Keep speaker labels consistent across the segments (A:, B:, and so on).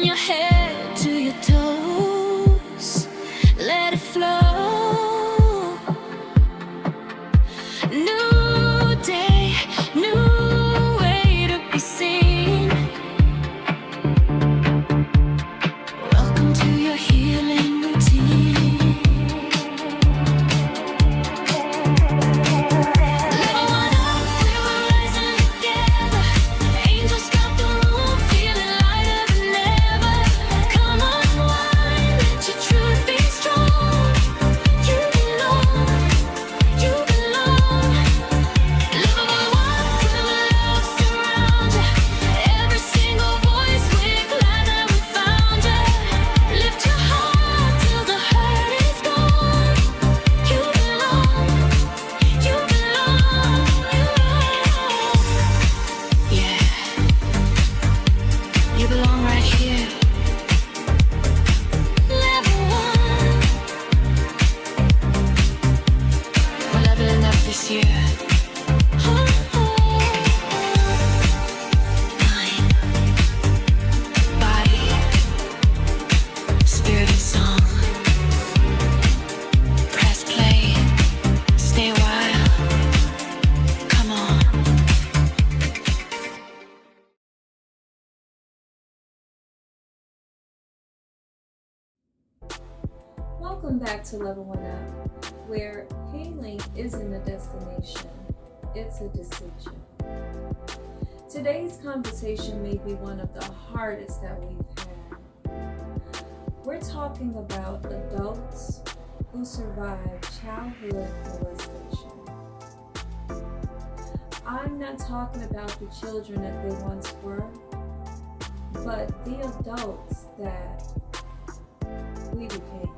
A: from your head to your toes. Let it flow. New day, new way to be seen. Welcome to your healing routine. Level one up, we're rising together. Angels got the room, feeling lighter than ever. Come unwind, let your truth be strong. You belong, you belong. Level one, feel the love surround you. Every single voice, we're glad that we found you. Lift your heart till the hurt is gone. You belong, you belong, yeah. You belong right here. Level one. We're leveling up this year. Mind, body, spirit and song. Press play. Stay a while. Come on.
B: Welcome back to Level One Up, where healing isn't a destination, it's a decision. Today's conversation may be one of the hardest that we've had. We're talking about adults who survived childhood molestation. I'm not talking about the children that they once were, but the adults that we became.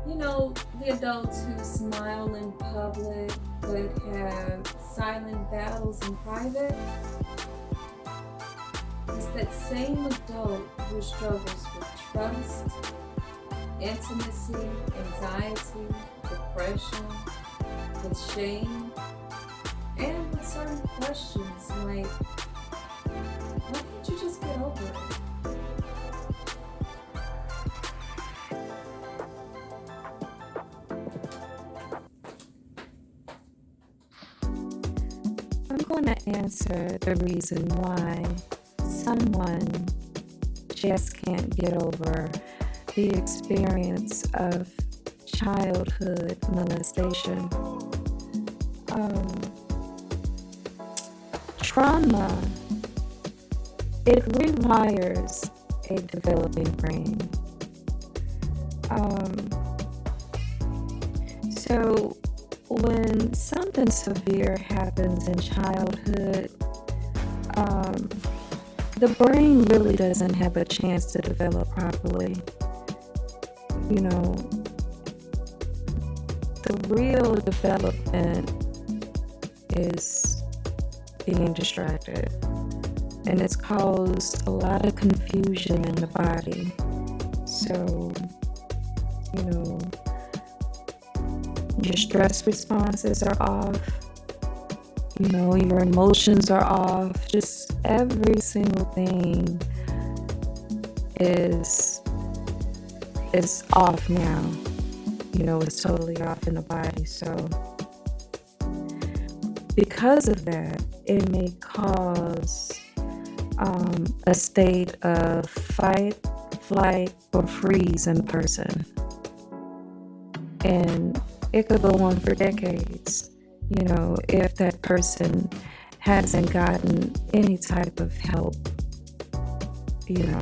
B: You know, the adults who smile in public but have silent battles in private. It's that same adult who struggles with trust, intimacy, anxiety, depression, with shame, and with certain questions like, why can't you just get over it?
C: I'm going to answer the reason why someone just can't get over the experience of childhood molestation. Trauma, it rewires a developing brain. So when something severe happens in childhood, the brain really doesn't have a chance to develop properly. You know, the real development is being distracted, and it's caused a lot of confusion in the body. So, you know, your stress responses are off, you know, your emotions are off, just every single thing is off now. You know, it's totally off in the body. So because of that, it may cause a state of fight, flight, or freeze in a person. And it could go on for decades, you know, if that person hasn't gotten any type of help, you know,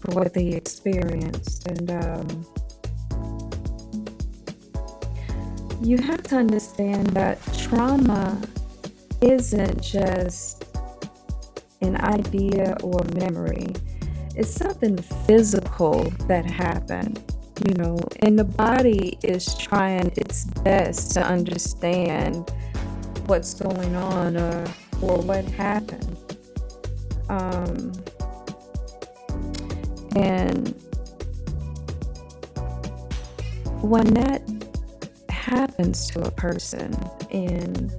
C: for what they experienced. And you have to understand that trauma isn't just an idea or memory. It's something physical that happened, you know, and the body is trying its best to understand what's going on or what happened. And when that happens to a person and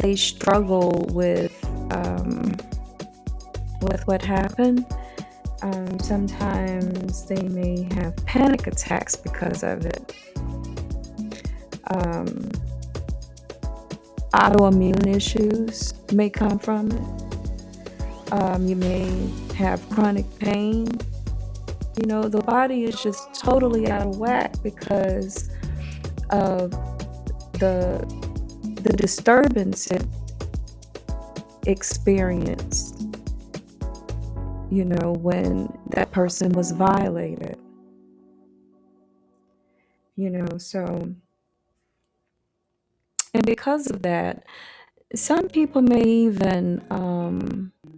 C: they struggle with what happened. Sometimes they may have panic attacks because of it. Autoimmune issues may come from it. You may have chronic pain. You know, the body is just totally out of whack because of the disturbance it experienced, you know, when that person was violated. You know, so, and because of that, some people may even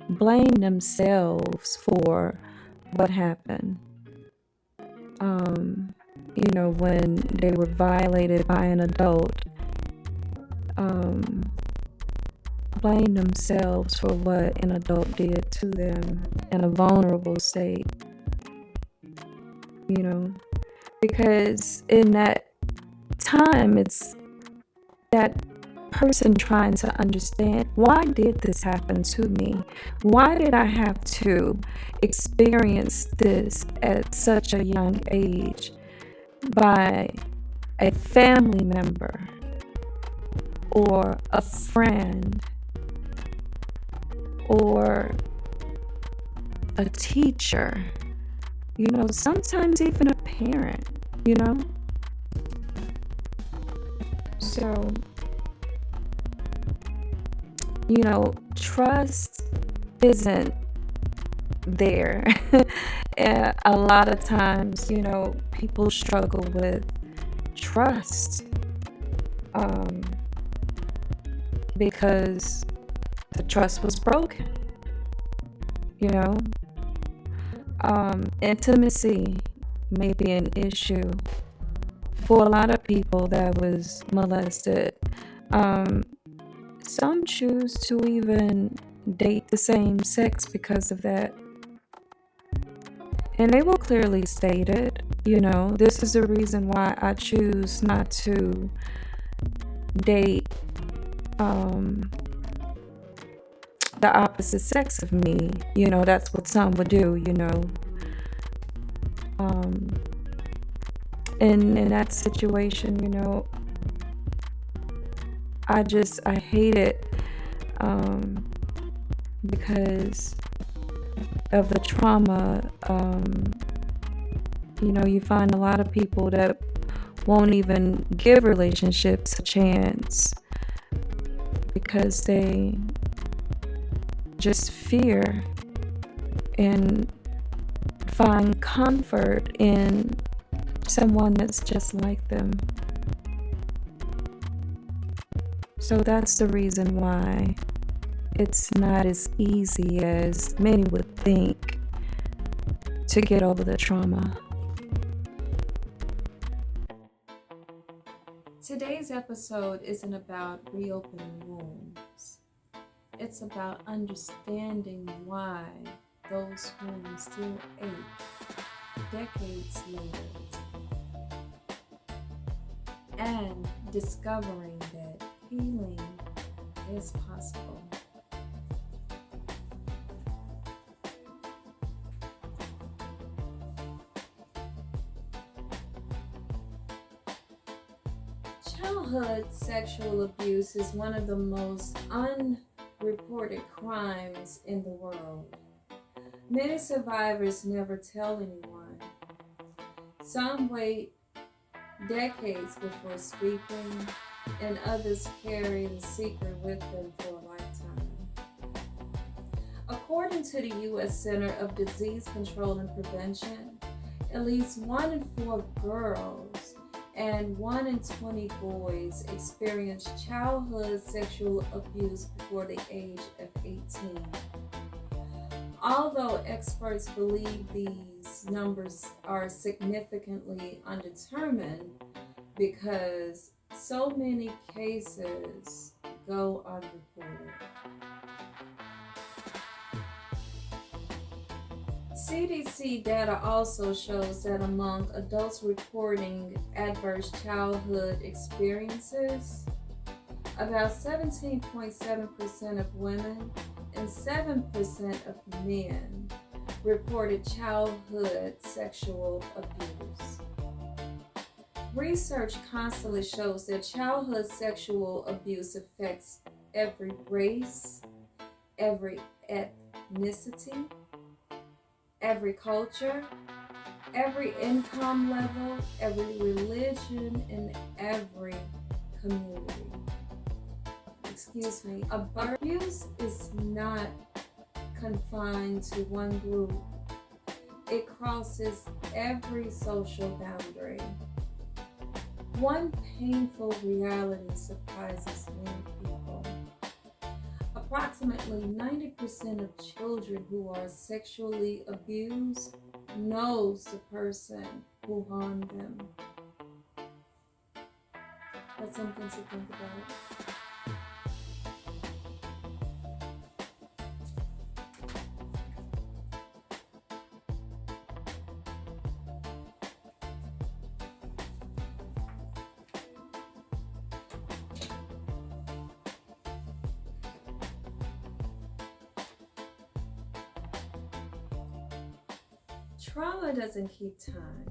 C: blame themselves for what happened. You know, when they were violated by an adult, blame themselves for what an adult did to them in a vulnerable state. You know, because in that time, it's that person trying to understand, why did this happen to me? Why did I have to experience this at such a young age by a family member or a friend or a teacher, you know, sometimes even a parent, you know? So, you know, trust isn't there. And a lot of times, you know, people struggle with trust because the trust was broken, you know. Intimacy may be an issue for a lot of people that was molested. Some choose to even date the same sex because of that. And they will clearly state it, you know, this is the reason why I choose not to date the opposite sex of me. You know, that's what some would do, you know. In that situation, you know, I hate it because of the trauma. You know, you find a lot of people that won't even give relationships a chance because they just fear and find comfort in someone that's just like them. So that's the reason why it's not as easy as many would think to get over the trauma.
B: Today's episode isn't about reopening wounds. It's about understanding why those wounds still ache decades later, and discovering that healing is possible. Childhood sexual abuse is one of the most unreported crimes in the world. Many survivors never tell anyone. Some wait decades before speaking, and others carry the secret with them for a lifetime. According to the U.S. Center of Disease Control and Prevention, at least 1 in 4 girls and 1 in 20 boys experience childhood sexual abuse before the age of 18. Although experts believe these numbers are significantly undetermined because so many cases go unreported. CDC data also shows that among adults reporting adverse childhood experiences, About 17.7% of women and 7% of men reported childhood sexual abuse. Research constantly shows that childhood sexual abuse affects every race, every ethnicity, every culture, every income level, every religion, and every community. Excuse me. Abuse is not confined to one group. It crosses every social boundary. One painful reality surprises many people. Approximately 90% of children who are sexually abused knows the person who harmed them. That's something to think about. Trauma doesn't keep time.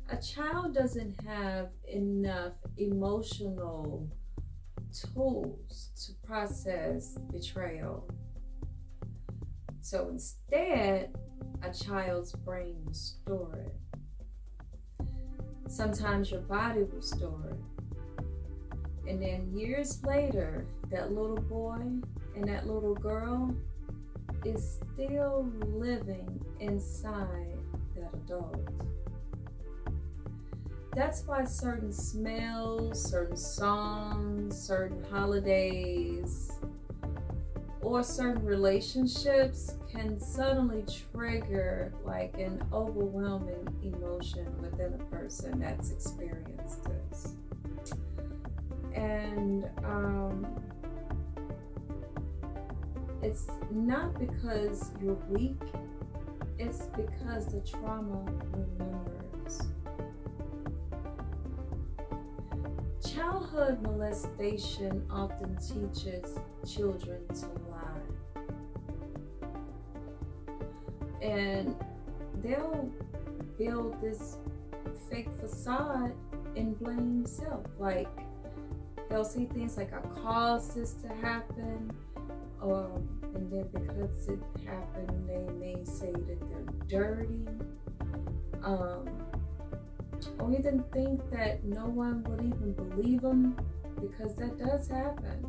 B: A child doesn't have enough emotional tools to process betrayal. So instead, a child's brain will store it. Sometimes your body will store it. And then years later, that little boy and that little girl is still living inside that adult. That's why certain smells, certain songs, certain holidays, or certain relationships can suddenly trigger like an overwhelming emotion within a person that's experienced this. And it's not because you're weak, it's because the trauma remembers. Childhood molestation often teaches children to lie. And they'll build this fake facade and blame self. Like, they'll say things like, I caused this to happen. And then because it happened, they may say that they're dirty. Or even think that no one would even believe them, because that does happen.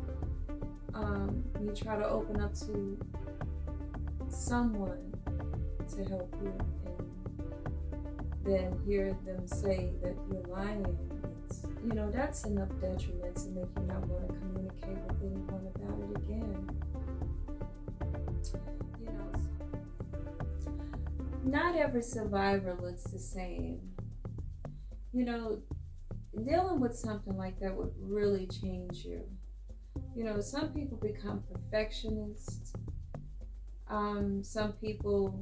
B: You try to open up to someone to help you, and then hear them say that you're lying. It's, that's enough detriment to make you not want to communicate with anyone about it again. Not every survivor looks the same. Dealing with something like that would really change you. Some people become perfectionists. Some people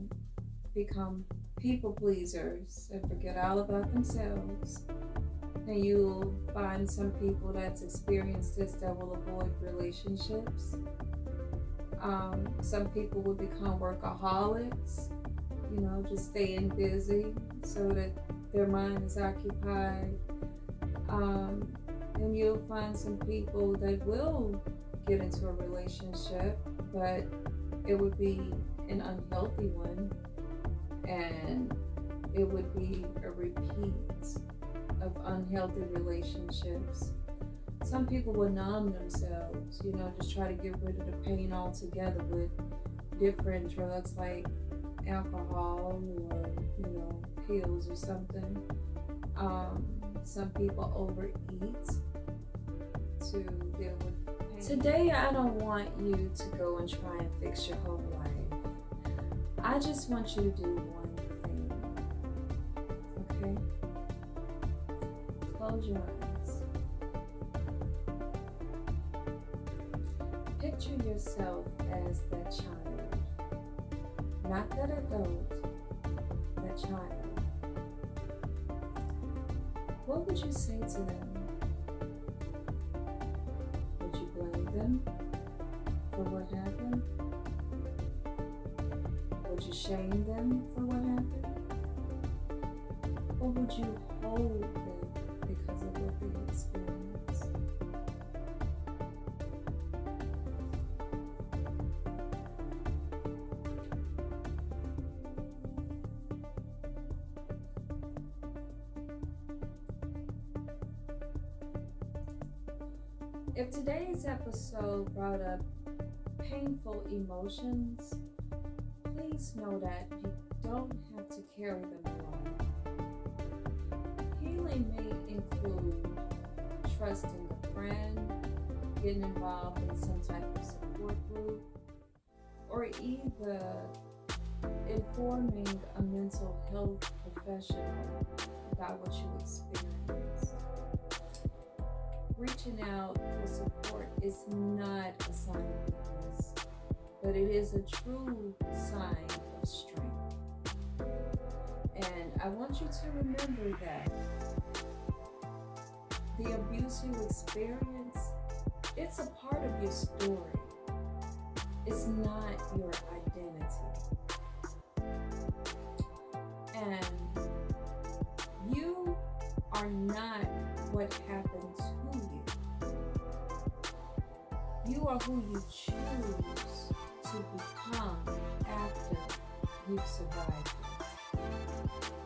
B: become people pleasers and forget all about themselves. And you'll find some people that's experienced this that will avoid relationships. Some people will become workaholics, just staying busy so that their mind is occupied. And you'll find some people that will get into a relationship, but it would be an unhealthy one, and it would be a repeat of unhealthy relationships. Some people will numb themselves, just try to get rid of the pain altogether with different drugs like alcohol or, pills or something. Some people overeat to deal with pain. Today, I don't want you to go and try and fix your whole life. I just want you to do one thing, okay? Close your eyes. Picture yourself as that child, not that adult, that child. What would you say to them? them for what happened? Would you shame them for what happened? Or would you hold them because of what they experienced? If today's episode brought up painful emotions, please know that you don't have to carry them alone. Healing may include trusting a friend, getting involved in some type of support group, or either informing a mental health professional about what you experienced. Reaching out for support is not a sign of weakness, but it is a true sign of strength. And I want you to remember that the abuse you experience, it's a part of your story. It's not your identity. And you are not what happened to you. You are who you choose to become after you've survived it.